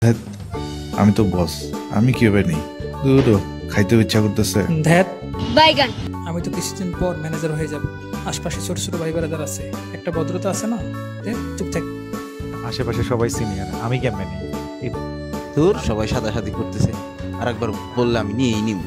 ধ্যাৎ, আমি তো বস, আমি কিভাবে নেই? দূর, খাইতে ইচ্ছা করতেছে। ধ্যাত, বাইগান। আমি তো কিছুদিন পর ম্যানেজার হয়ে যাব। আশপাশে ছোট ছোট ভাই বেড়াদার আছে, একটা ভদ্রতা আছে না? চুপ থাক। আশেপাশে সবাই সিনিয়র, আমি কেমনে নেই? তোর সবাই সাদাসাদি করতেছে, আর একবার বললে আমি নিয়েই নিব।